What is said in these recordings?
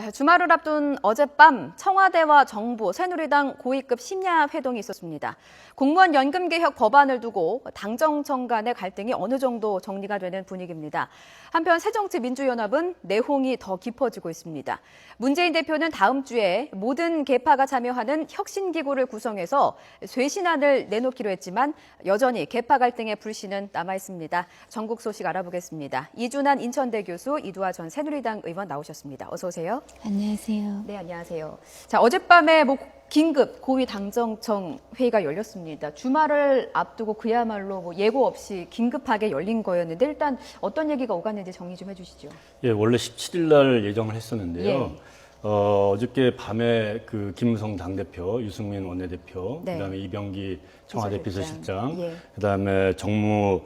네, 주말을 앞둔 어젯밤 청와대와 정부, 새누리당 고위급 심야 회동이 있었습니다. 공무원 연금 개혁 법안을 두고 당정청 간의 갈등이 어느 정도 정리가 되는 분위기입니다. 한편 새정치민주연합은 내홍이 더 깊어지고 있습니다. 문재인 대표는 다음 주에 모든 계파가 참여하는 혁신기구를 구성해서 쇄신안을 내놓기로 했지만 여전히 계파 갈등의 불씨는 남아있습니다. 전국 소식 알아보겠습니다. 이준환 인천대 교수, 이두하 전 새누리당 의원 나오셨습니다. 어서 오세요. 안녕하세요. 네, 안녕하세요. 자, 어젯밤에 긴급 고위 당정청 회의가 열렸습니다. 주말을 앞두고 그야말로 예고 없이 긴급하게 열린 거였는데 일단 어떤 얘기가 오갔는지 정리 좀 해주시죠. 예, 원래 17일 날 예정을 했었는데요. 예. 어저께 밤에 그 김무성 당대표, 유승민 원내대표, 네. 그다음에 이병기 청와대 비서실장, 예. 그다음에 정무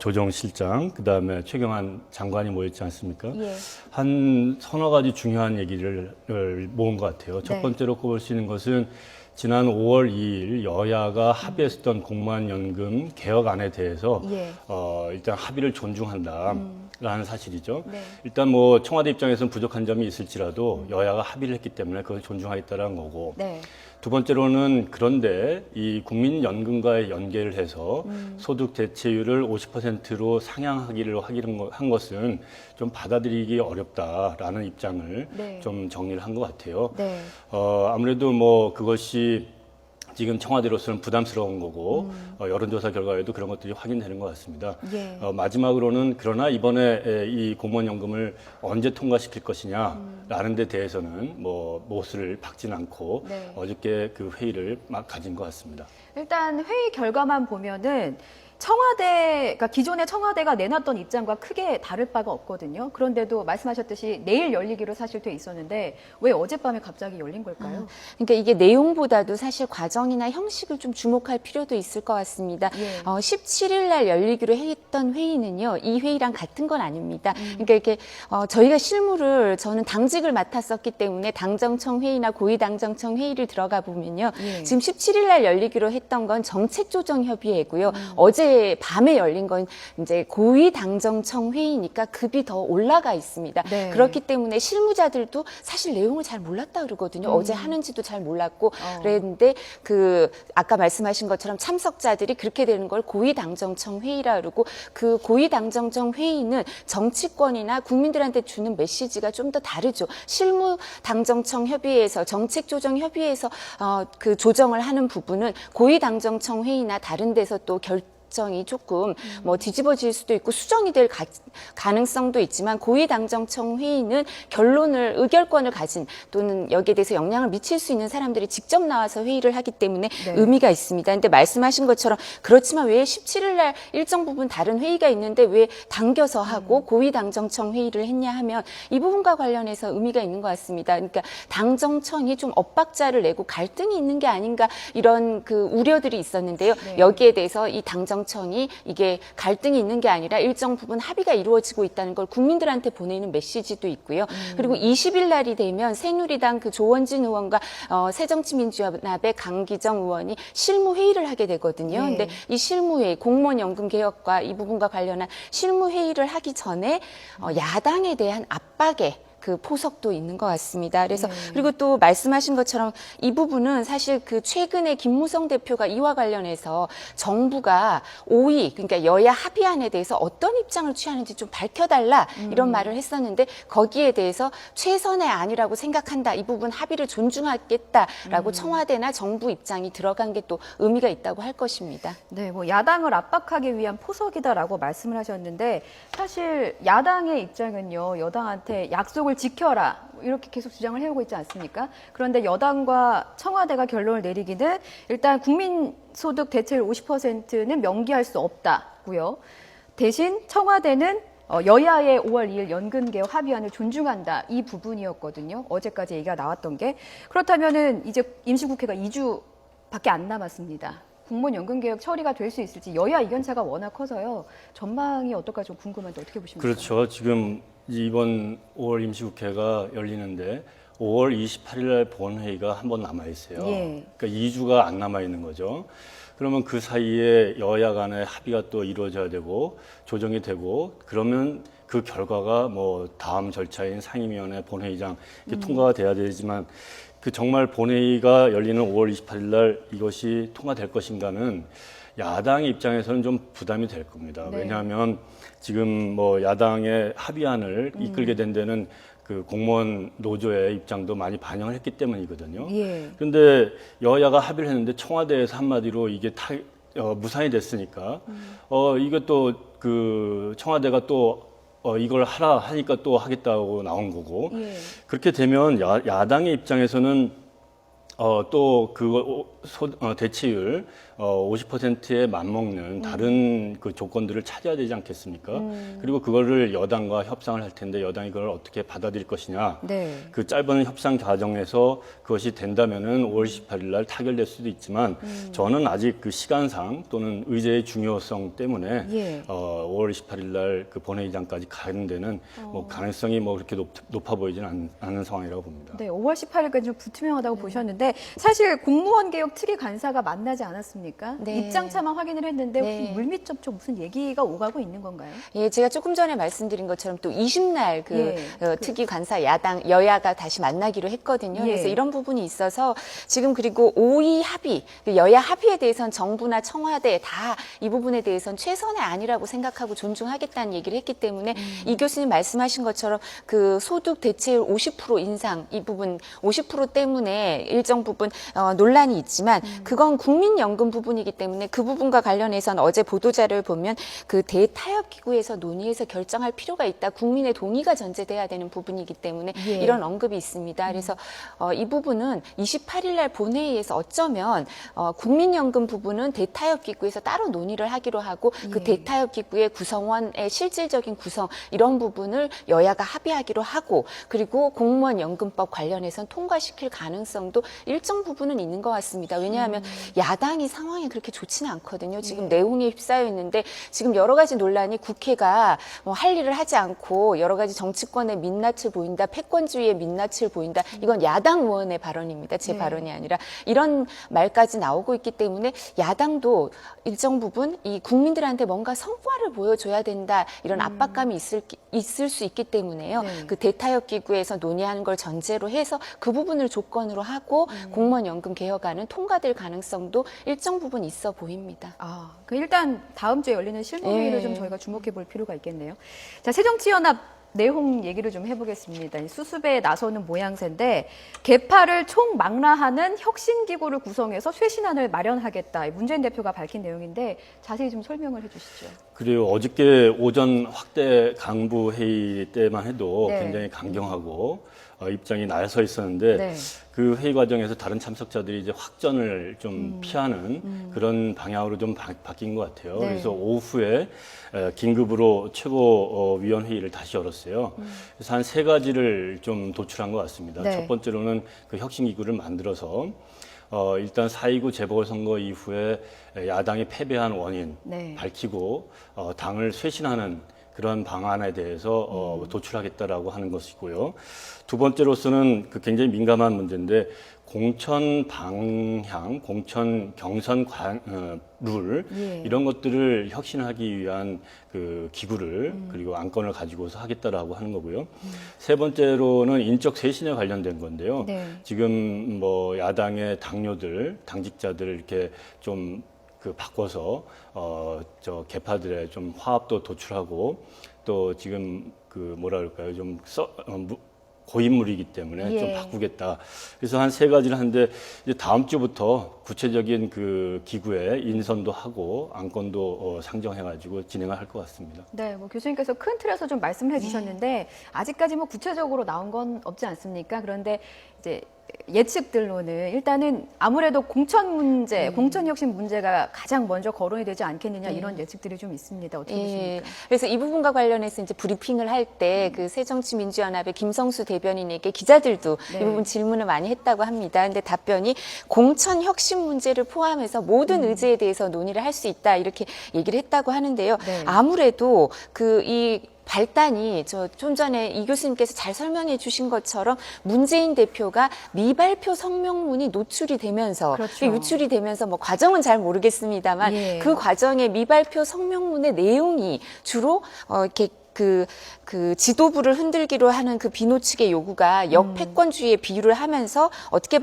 조정실장, 그다음에 최경환 장관이 모였지 않습니까? 예. 한 서너 가지 중요한 얘기를 모은 것 같아요. 첫 네. 번째로 꼽을 수 있는 것은 지난 5월 2일 여야가 합의했던 공무원 연금 개혁안에 대해서 예. 일단 합의를 존중한다라는 사실이죠. 네. 일단 청와대 입장에서는 부족한 점이 있을지라도 여야가 합의를 했기 때문에 그걸 존중하겠다는 거고. 네. 두 번째로는 그런데 이 국민연금과의 연계를 해서 소득 대체율을 50%로 상향하기를 한 것은 좀 받아들이기 어렵다라는 입장을 네. 좀 정리를 한 것 같아요. 네. 아무래도 그것이 지금 청와대로서는 부담스러운 거고 여론조사 결과에도 그런 것들이 확인되는 것 같습니다. 예. 마지막으로는 그러나 이번에 이 공무원연금을 언제 통과시킬 것이냐라는 데 대해서는 못을 박진 않고 네. 어저께 그 회의를 막 가진 것 같습니다. 일단 회의 결과만 보면은 그러니까 기존의 청와대가 내놨던 입장과 크게 다를 바가 없거든요. 그런데도 말씀하셨듯이 내일 열리기로 사실 돼 있었는데 왜 어젯밤에 갑자기 열린 걸까요? 그러니까 이게 내용보다도 사실 과정이나 형식을 좀 주목할 필요도 있을 것 같습니다. 예. 17일 날 열리기로 했던 회의는요, 이 회의랑 같은 건 아닙니다. 그러니까 이렇게 저희가 저는 당직을 맡았었기 때문에 당정청 회의나 고위당정청 회의를 들어가 보면요, 예. 지금 17일 날 열리기로 했던 건 정책조정협의회고요. 어제 밤에 열린 건 이제 고위당정청 회의니까 급이 더 올라가 있습니다. 네. 그렇기 때문에 실무자들도 사실 내용을 잘 몰랐다 그러거든요. 어제 하는지도 잘 몰랐고 그랬는데 아까 말씀하신 것처럼 참석자들이 그렇게 되는 걸 고위당정청 회의라 그러고 그 고위당정청 회의는 정치권이나 국민들한테 주는 메시지가 좀 더 다르죠. 실무당정청 협의회에서 정책조정협의회에서 그 조정을 하는 부분은 고위당정청 회의나 다른 데서 또 결정이 조금 뒤집어질 수도 있고 수정이 될 가능성도 있지만 고위당정청 회의는 의결권을 가진 또는 여기에 대해서 영향을 미칠 수 있는 사람들이 직접 나와서 회의를 하기 때문에 네. 의미가 있습니다. 근데 말씀하신 것처럼 그렇지만 왜 17일 날 일정 부분 다른 회의가 있는데 왜 당겨서 하고 고위당정청 회의를 했냐 하면 이 부분과 관련해서 의미가 있는 것 같습니다. 그러니까 당정청이 좀 엇박자를 내고 갈등이 있는 게 아닌가 이런 그 우려들이 있었는데요. 네. 여기에 대해서 이 당정청이 이게 갈등이 있는 게 아니라 일정 부분 합의가 이루어지고 있다는 걸 국민들한테 보내는 메시지도 있고요. 그리고 20일 날이 되면 새누리당 그 조원진 의원과 새정치민주연합의 강기정 의원이 실무회의를 하게 되거든요. 네. 근데 이 실무회의, 공무원연금 개혁과 이 부분과 관련한 실무회의를 하기 전에 야당에 대한 압박에 그 포석도 있는 것 같습니다. 그래서 그리고 또 말씀하신 것처럼 이 부분은 사실 그 최근에 김무성 대표가 이와 관련해서 정부가 5위 그러니까 여야 합의안에 대해서 어떤 입장을 취하는지 좀 밝혀달라 이런 말을 했었는데 거기에 대해서 최선의 안이라고 생각한다. 이 부분 합의를 존중하겠다라고 청와대나 정부 입장이 들어간 게 또 의미가 있다고 할 것입니다. 네, 야당을 압박하기 위한 포석이다라고 말씀을 하셨는데 사실 야당의 입장은요, 여당한테 약속을 지켜라 이렇게 계속 주장을 해오고 있지 않습니까? 그런데 여당과 청와대가 결론을 내리기는 일단 국민소득 대체율 50%는 명기할 수 없다고요. 대신 청와대는 여야의 5월 2일 연금개혁 합의안을 존중한다 이 부분이었거든요. 어제까지 얘기가 나왔던 게. 그렇다면은 이제 임시국회가 2주밖에 안 남았습니다. 공무원 연금개혁 처리가 될 수 있을지 여야 이견차가 워낙 커서요. 전망이 어떨까 좀 궁금한데 어떻게 보십니까? 그렇죠. 지금 이번 5월 임시국회가 열리는데 5월 28일 날 본회의가 한 번 남아 있어요. 예. 그러니까 2주가 안 남아 있는 거죠. 그러면 그 사이에 여야 간의 합의가 또 이루어져야 되고 조정이 되고 그러면 그 결과가 뭐 다음 절차인 상임위원회 본회의장 이렇게 통과가 돼야 되지만 그 정말 본회의가 열리는 5월 28일 날 이것이 통과될 것인가는 야당 입장에서는 좀 부담이 될 겁니다. 네. 왜냐하면 지금 뭐 야당의 합의안을 이끌게 된 데는 그 공무원 노조의 입장도 많이 반영을 했기 때문이거든요. 예. 그런데 여야가 합의를 했는데 청와대에서 한마디로 이게 무산이 됐으니까 이것도 그 청와대가 또 이걸 하라 하니까 또 하겠다고 나온 거고 예. 그렇게 되면 야당의 입장에서는 또 그 대체율 50%에 맞먹는 다른 그 조건들을 찾아야 되지 않겠습니까? 그리고 그거를 여당과 협상을 할 텐데 여당이 그걸 어떻게 받아들일 것이냐. 네. 그 짧은 협상 과정에서 그것이 된다면은 5월 28일 날 타결될 수도 있지만 저는 아직 그 시간상 또는 의제의 중요성 때문에 예. 5월 28일 날 그 본회의장까지 가는 데는 뭐 가능성이 뭐 그렇게 높아 보이지는 않는 상황이라고 봅니다. 네, 5월 18일까지 좀 불투명하다고 보셨는데 사실 공무원 개혁 특위 간사가 만나지 않았습니까? 네. 입장차만 확인을 했는데 혹시 네. 물밑 접촉 무슨 얘기가 오가고 있는 건가요? 예, 제가 조금 전에 말씀드린 것처럼 또 20날 특위 간사 여야가 다시 만나기로 했거든요. 예. 그래서 이런 부분이 있어서 지금 그리고 5위 합의, 여야 합의에 대해서는 정부나 청와대 다 이 부분에 대해서는 최선의 안이라고 생각하고 존중하겠다는 얘기를 했기 때문에 이 교수님 말씀하신 것처럼 그 소득 대체율 50% 인상 이 부분 50% 때문에 일정 부분 논란이 있지만 그건 국민연금 부분이기 때문에 그 부분과 관련해서는 어제 보도자료를 보면 그 대타협기구에서 논의해서 결정할 필요가 있다. 국민의 동의가 전제돼야 되는 부분이기 때문에 예. 이런 언급이 있습니다. 그래서 이 부분은 28일 날 본회의에서 어쩌면 국민연금 부분은 대타협기구에서 따로 논의를 하기로 하고 그 예. 대타협기구의 구성원의 실질적인 구성 이런 부분을 여야가 합의하기로 하고 그리고 공무원 연금법 관련해서는 통과시킬 가능성도 일정 부분은 있는 것 같습니다. 왜냐하면 야당이 상황이 그렇게 좋지는 않거든요. 지금 내용에 휩싸여 있는데 지금 여러 가지 논란이 국회가 뭐 할 일을 하지 않고 여러 가지 정치권의 민낯을 보인다, 패권주의의 민낯을 보인다. 이건 야당 의원의 발언입니다. 제 네. 발언이 아니라 이런 말까지 나오고 있기 때문에 야당도 일정 부분 이 국민들한테 뭔가 성과를 보여줘야 된다 이런 압박감이 있을 수 있기 때문에요. 네. 그 대타협 기구에서 논의하는 걸 전제로 해서 그 부분을 조건으로 하고 공무원 연금 개혁안은 통과될 가능성도 일정 부분 있어 보입니다. 아, 그 일단 다음 주에 열리는 실무회의를 예. 좀 저희가 주목해 볼 필요가 있겠네요. 자, 새정치연합 내용 얘기를 좀 해보겠습니다. 이 수습에 나서는 모양새인데 개파를 총망라하는 혁신기구를 구성해서 쇄신안을 마련하겠다. 문재인 대표가 밝힌 내용인데 자세히 좀 설명을 해주시죠. 그리고 어저께 오전 확대 강부 회의 때만 해도 네. 굉장히 강경하고 입장이 나서 있었는데 네. 그 회의 과정에서 다른 참석자들이 이제 확전을 좀 피하는 그런 방향으로 좀 바뀐 것 같아요. 네. 그래서 오후에 긴급으로 최고위원 회의를 다시 열었어요. 그래서 한 세 가지를 좀 도출한 것 같습니다. 네. 첫 번째로는 그 혁신기구를 만들어서 일단 4.29 재보궐선거 이후에 야당이 패배한 원인 네. 밝히고 당을 쇄신하는 그런 방안에 대해서 도출하겠다라고 하는 것이고요. 두 번째로서는 그 굉장히 민감한 문제인데 공천 방향, 공천 경선 룰 예. 이런 것들을 혁신하기 위한 그 기구를 그리고 안건을 가지고서 하겠다라고 하는 거고요. 세 번째로는 인적 쇄신에 관련된 건데요. 네. 지금 뭐 야당의 당뇨들, 당직자들 이렇게 좀 그 바꿔서 저 개파들의 좀 화합도 도출하고 또 지금 그 뭐라 그럴까요? 좀 고인물이기 때문에 예. 좀 바꾸겠다. 그래서 한 세 가지를 하는데 이제 다음 주부터 구체적인 그 기구에 인선도 하고 안건도 상정해가지고 진행을 할 것 같습니다. 네, 뭐 교수님께서 큰 틀에서 좀 말씀을 해주셨는데 아직까지 뭐 구체적으로 나온 건 없지 않습니까? 그런데 이제 예측들로는 일단은 아무래도 공천 문제, 공천 혁신 문제가 가장 먼저 거론이 되지 않겠느냐 이런 예측들이 좀 있습니다. 어떻게 보십니까? 그래서 이 부분과 관련해서 이제 브리핑을 할 때 그 새정치민주연합의 김성수 대변인에게 기자들도 네. 이 부분 질문을 많이 했다고 합니다. 근데 답변이 공천 혁신 문제를 포함해서 모든 의제에 대해서 논의를 할 수 있다 이렇게 얘기를 했다고 하는데요. 네. 아무래도 이 발단이 좀 전에 이 교수님께서 잘 설명해 주신 것처럼 문재인 대표가 미발표 성명문이 노출이 되면서 그렇죠. 유출이 되면서 뭐 과정은 잘 모르겠습니다만 예. 그 과정에 미발표 성명문의 내용이 주로 이렇게 그 지도부를 흔들기로 하는 그 비노 측의 요구가 역패권주의에 비유를 하면서 어떻게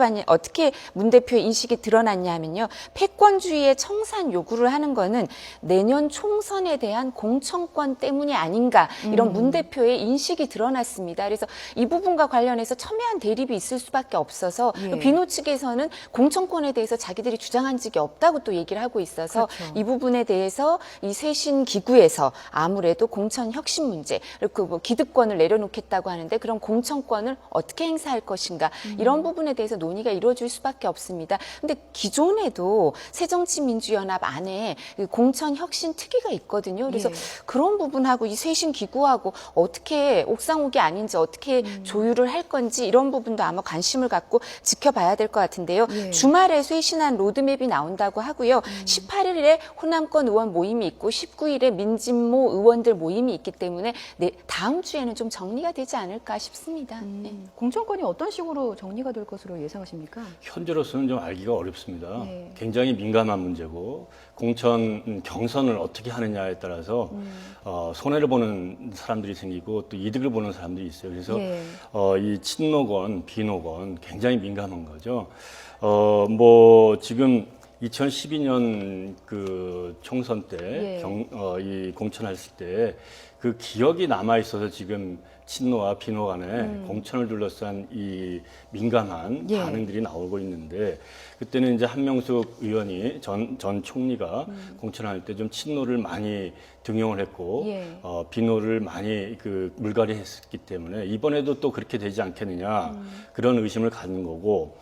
문 대표의 인식이 드러났냐 하면요. 패권주의의 청산 요구를 하는 거는 내년 총선에 대한 공천권 때문이 아닌가 이런 문 대표의 인식이 드러났습니다. 그래서 이 부분과 관련해서 첨예한 대립이 있을 수밖에 없어서 예. 비노 측에서는 공천권에 대해서 자기들이 주장한 적이 없다고 또 얘기를 하고 있어서 그렇죠. 이 부분에 대해서 이 쇄신 기구에서 아무래도 공천 혁신 문제, 그리고 뭐 기득권을 내려놓겠다고 하는데 그럼 공천권을 어떻게 행사할 것인가 이런 부분에 대해서 논의가 이루어질 수밖에 없습니다. 근데 기존에도 새정치민주연합 안에 그 공천 혁신 특위가 있거든요. 그래서 예. 그런 부분하고 이 쇄신 기구하고 어떻게 옥상옥이 아닌지 어떻게 조율을 할 건지 이런 부분도 아마 관심을 갖고 지켜봐야 될 것 같은데요. 예. 주말에 쇄신한 로드맵이 나온다고 하고요. 18일에 호남권 의원 모임이 있고 19일에 민진모 의원들 모임이 있기 때문에 다음 주에는 좀 정리가 되지 않을까 싶습니다. 네. 공천권이 어떤 식으로 정리가 될 것으로 예상하십니까? 현재로서는 좀 알기가 어렵습니다. 네. 굉장히 민감한 문제고 공천 경선을 어떻게 하느냐에 따라서 손해를 보는 사람들이 생기고 또 이득을 보는 사람들이 있어요. 그래서 예. 이 친노건, 비노건 굉장히 민감한 거죠. 뭐 지금 2012년 그 총선 때 예. 이 공천했을 때 그 기억이 남아 있어서 지금 친노와 비노 간에 공천을 둘러싼 이 민감한 예. 반응들이 나오고 있는데 그때는 이제 한명숙 의원이 전 총리가 공천할 때 좀 친노를 많이 등용을 했고 예. 비노를 많이 그 물갈이했기 때문에 이번에도 또 그렇게 되지 않겠느냐 그런 의심을 갖는 거고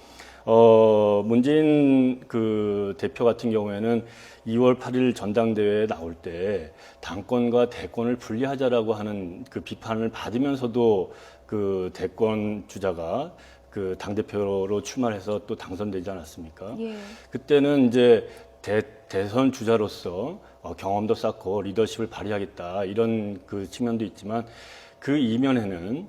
문재인 그 대표 같은 경우에는 2월 8일 전당대회에 나올 때 당권과 대권을 분리하자라고 하는 그 비판을 받으면서도 그 대권 주자가 그 당대표로 출마해서 또 당선되지 않았습니까? 예. 그때는 이제 대선 주자로서 경험도 쌓고 리더십을 발휘하겠다 이런 그 측면도 있지만 그 이면에는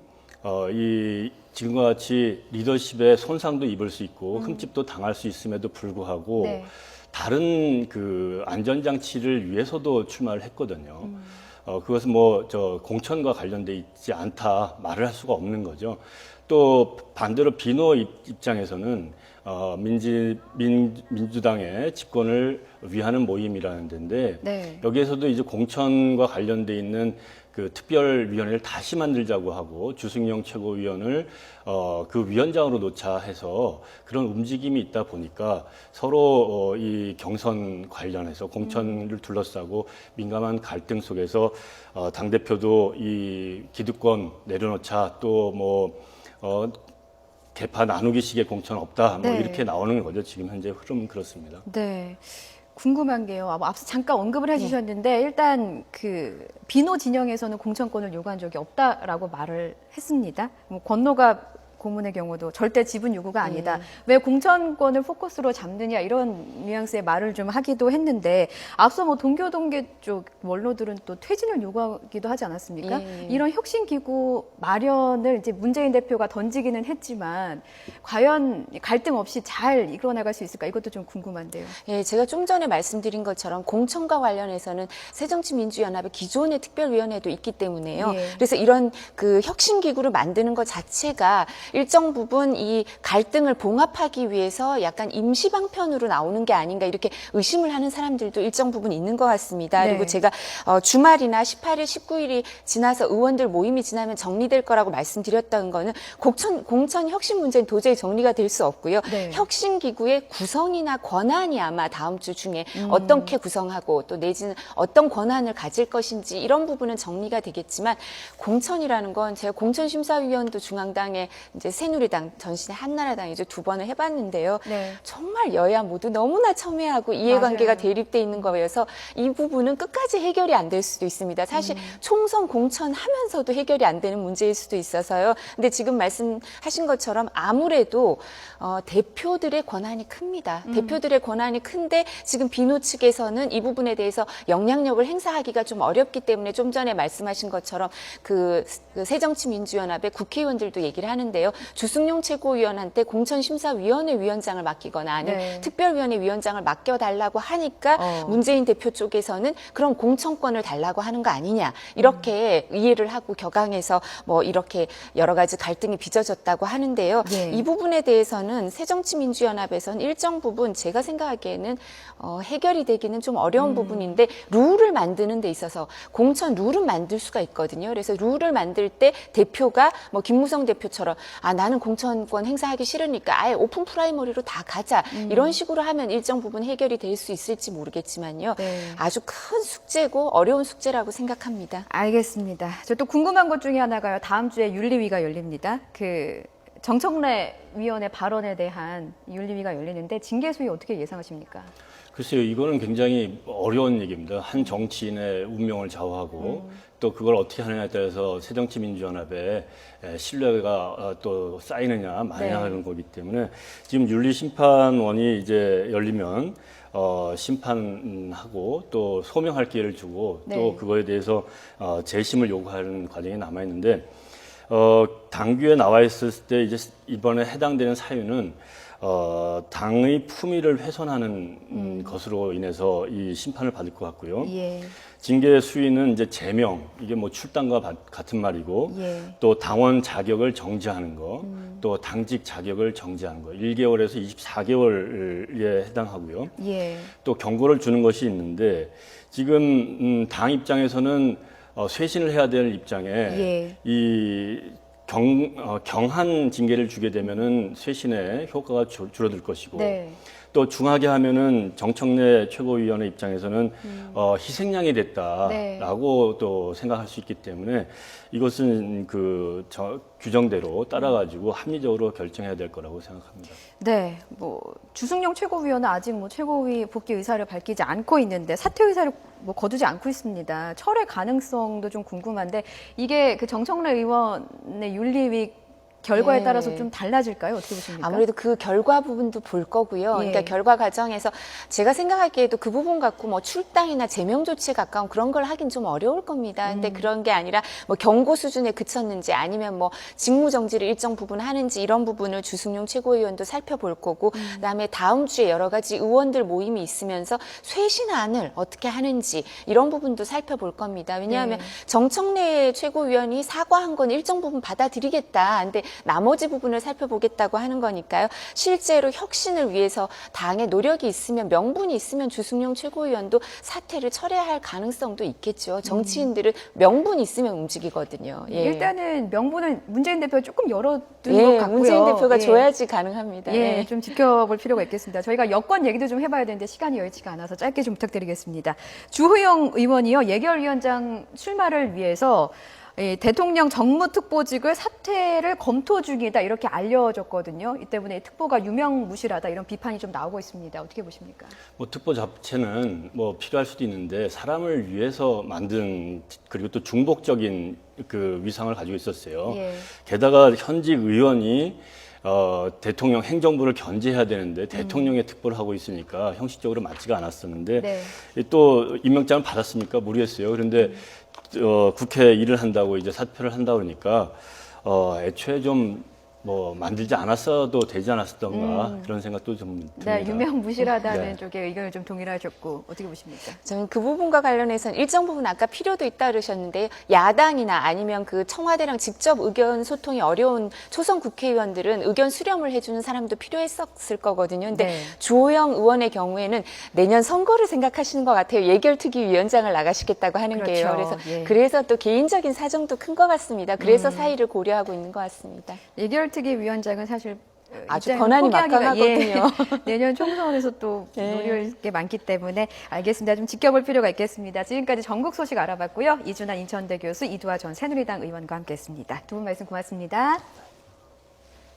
이 지금과 같이 리더십에 손상도 입을 수 있고 흠집도 당할 수 있음에도 불구하고 네. 다른 그 안전장치를 위해서도 출마를 했거든요. 그것은 뭐 공천과 관련돼 있지 않다 말을 할 수가 없는 거죠. 또 반대로 비노 입장에서는 민주당의 집권을 위하는 모임이라는 데인데 네. 여기에서도 이제 공천과 관련돼 있는 그 특별위원회를 다시 만들자고 하고 주승용 최고위원을 그 위원장으로 놓자 해서 그런 움직임이 있다 보니까 서로 이 경선 관련해서 공천을 둘러싸고 민감한 갈등 속에서 당대표도 이 기득권 내려놓자 또 뭐 개파 나누기식의 공천 없다 뭐 네. 이렇게 나오는 거죠. 지금 현재 흐름은 그렇습니다. 네. 궁금한 게요. 앞서 잠깐 언급을 해주셨는데 일단 그 비노 진영에서는 공천권을 요구한 적이 없다라고 말을 했습니다. 뭐 권노가 고문의 경우도 절대 지분 요구가 아니다. 왜 공천권을 포커스로 잡느냐 이런 뉘앙스의 말을 좀 하기도 했는데 앞서 뭐 동교동계 쪽 원로들은 또 퇴진을 요구하기도 하지 않았습니까? 예. 이런 혁신기구 마련을 이제 문재인 대표가 던지기는 했지만 과연 갈등 없이 잘 이끌어나갈 수 있을까? 이것도 좀 궁금한데요. 예, 제가 좀 전에 말씀드린 것처럼 공천과 관련해서는 새정치민주연합의 기존의 특별위원회도 있기 때문에요. 예. 그래서 이런 그 혁신기구를 만드는 것 자체가 일정 부분 이 갈등을 봉합하기 위해서 약간 임시방편으로 나오는 게 아닌가 이렇게 의심을 하는 사람들도 일정 부분 있는 것 같습니다. 네. 그리고 제가 주말이나 18일, 19일이 지나서 의원들 모임이 지나면 정리될 거라고 말씀드렸던 거는 공천 혁신 문제는 도저히 정리가 될 수 없고요. 네. 혁신기구의 구성이나 권한이 아마 다음 주 중에 어떻게 구성하고 또 내지는 어떤 권한을 가질 것인지 이런 부분은 정리가 되겠지만 공천이라는 건 제가 공천심사위원도 중앙당에 이제 새누리당 전신에 한나라당 이제 2번을 해봤는데요. 네. 정말 여야 모두 너무나 첨예하고 이해관계가 맞아요. 대립돼 있는 거여서 이 부분은 끝까지 해결이 안 될 수도 있습니다. 사실 총선 공천하면서도 해결이 안 되는 문제일 수도 있어서요. 근데 지금 말씀하신 것처럼 아무래도 대표들의 권한이 큽니다. 대표들의 권한이 큰데 지금 비노 측에서는 이 부분에 대해서 영향력을 행사하기가 좀 어렵기 때문에 좀 전에 말씀하신 것처럼 그 새정치민주연합의 국회의원들도 얘기를 하는데요. 있는데요. 주승용 최고위원한테 공천심사위원회 위원장을 맡기거나 아니면 네. 특별위원회 위원장을 맡겨달라고 하니까 문재인 대표 쪽에서는 그럼 공천권을 달라고 하는 거 아니냐 이렇게 이해를 하고 격앙해서 뭐 이렇게 여러 가지 갈등이 빚어졌다고 하는데요. 예. 이 부분에 대해서는 새정치민주연합에서는 일정 부분 제가 생각하기에는 해결이 되기는 좀 어려운 부분인데 룰을 만드는 데 있어서 공천 룰은 만들 수가 있거든요. 그래서 룰을 만들 때 대표가 뭐 김무성 대표처럼 나는 공천권 행사하기 싫으니까 아예 오픈 프라이머리로 다 가자 이런 식으로 하면 일정 부분 해결이 될 수 있을지 모르겠지만요. 네. 아주 큰 숙제고 어려운 숙제라고 생각합니다. 알겠습니다. 저 또 궁금한 것 중에 하나가요. 다음 주에 윤리위가 열립니다. 그 정청래 위원의 발언에 대한 윤리위가 열리는데 징계 수위 어떻게 예상하십니까? 글쎄요, 이거는 굉장히 어려운 얘기입니다. 한 정치인의 운명을 좌우하고 또 그걸 어떻게 하느냐에 따라서 새정치민주연합의 신뢰가 또 쌓이느냐 마느냐 하는 거기 때문에 지금 윤리심판원이 이제 열리면 심판하고 또 소명할 기회를 주고 네. 또 그거에 대해서 재심을 요구하는 과정이 남아 있는데 당규에 나와 있을 때 이제 이번에 해당되는 사유는 당의 품위를 훼손하는 것으로 인해서 이 심판을 받을 것 같고요. 예. 징계 수위는 이제 제명, 이게 뭐 출당과 같은 말이고, 예. 또 당원 자격을 정지하는 거, 또 당직 자격을 정지하는 거, 1개월에서 24개월에 해당하고요. 예. 또 경고를 주는 것이 있는데, 지금 당 입장에서는 쇄신을 해야 될 입장에 예. 이 경한 징계를 주게 되면은 쇄신의 효과가 줄어들 것이고, 네. 또 중하게 하면은 정청래 최고위원의 입장에서는 희생양이 됐다라고 네. 또 생각할 수 있기 때문에 이것은 규정대로 따라가지고 합리적으로 결정해야 될 거라고 생각합니다. 네, 뭐 주승용 최고위원은 아직 뭐 최고위 복귀 의사를 밝히지 않고 있는데 사퇴 의사를 뭐 거두지 않고 있습니다. 철회 가능성도 좀 궁금한데 이게 그 정청래 의원의 윤리위 결과에 네. 따라서 좀 달라질까요? 어떻게 보십니까? 아무래도 그 결과 부분도 볼 거고요. 예. 그러니까 결과 과정에서 제가 생각하기에도 그 부분 갖고 뭐 출당이나 제명 조치에 가까운 그런 걸 하긴 좀 어려울 겁니다. 근데 그런 게 아니라 뭐 경고 수준에 그쳤는지 아니면 뭐 직무 정지를 일정 부분 하는지 이런 부분을 주승용 최고위원도 살펴볼 거고 그다음에 다음 주에 여러 가지 의원들 모임이 있으면서 쇄신안을 어떻게 하는지 이런 부분도 살펴볼 겁니다. 왜냐하면 네. 정청래 최고위원이 사과한 건 일정 부분 받아들이겠다. 근데 나머지 부분을 살펴보겠다고 하는 거니까요. 실제로 혁신을 위해서 당의 노력이 있으면 명분이 있으면 주승용 최고위원도 사퇴를 철회할 가능성도 있겠죠. 정치인들은 명분이 있으면 움직이거든요. 예. 일단은 명분을 문재인 대표가 조금 열어둔 것 예, 같고요. 문재인 대표가 예. 줘야지 가능합니다. 예, 예. 좀 지켜볼 필요가 있겠습니다. 저희가 여권 얘기도 좀 해봐야 되는데 시간이 여의치가 않아서 짧게 좀 부탁드리겠습니다. 주호영 의원이요, 예결위원장 출마를 위해서 대통령 정무특보직을 사퇴를 검토 중이다 이렇게 알려졌거든요. 이 때문에 특보가 유명무실하다 이런 비판이 좀 나오고 있습니다. 어떻게 보십니까? 뭐 특보 자체는 뭐 필요할 수도 있는데 사람을 위해서 만든 그리고 또 중복적인 그 위상을 가지고 있었어요. 예. 게다가 현직 의원이 대통령 행정부를 견제해야 되는데 대통령의 특보를 하고 있으니까 형식적으로 맞지가 않았었는데 네. 또 임명장을 받았으니까 무리했어요. 그런데 국회 일을 한다고 이제 사퇴를 한다 그러니까 애초에 좀 뭐 만들지 않았어도 되지 않았었던가 그런 생각도 좀 듭니다. 네, 유명무실하다는 네. 쪽에 의견을 좀 동일하셨고 어떻게 보십니까? 저는 그 부분과 관련해서는 일정 부분 아까 필요도 있다 그러셨는데 야당이나 아니면 그 청와대랑 직접 의견 소통이 어려운 초선 국회의원들은 의견 수렴을 해주는 사람도 필요했었을 거거든요. 근데 네. 주호영 의원의 경우에는 내년 선거를 생각하시는 것 같아요. 예결특위위원장을 나가시겠다고 하는 그렇죠. 게요. 그래서 예. 그래서 또 개인적인 사정도 큰 것 같습니다. 그래서 사의를 고려하고 있는 것 같습니다. 예결특위위원장은 사실 아주 입장을 권한이 포기하기가, 막강하거든요. 내년 총선에서 또 네. 노릴 게 많기 때문에 알겠습니다. 좀 지켜볼 필요가 있겠습니다. 지금까지 전국 소식 알아봤고요. 이준환 인천대 교수, 이두하 전 새누리당 의원과 함께했습니다. 두 분 말씀 고맙습니다.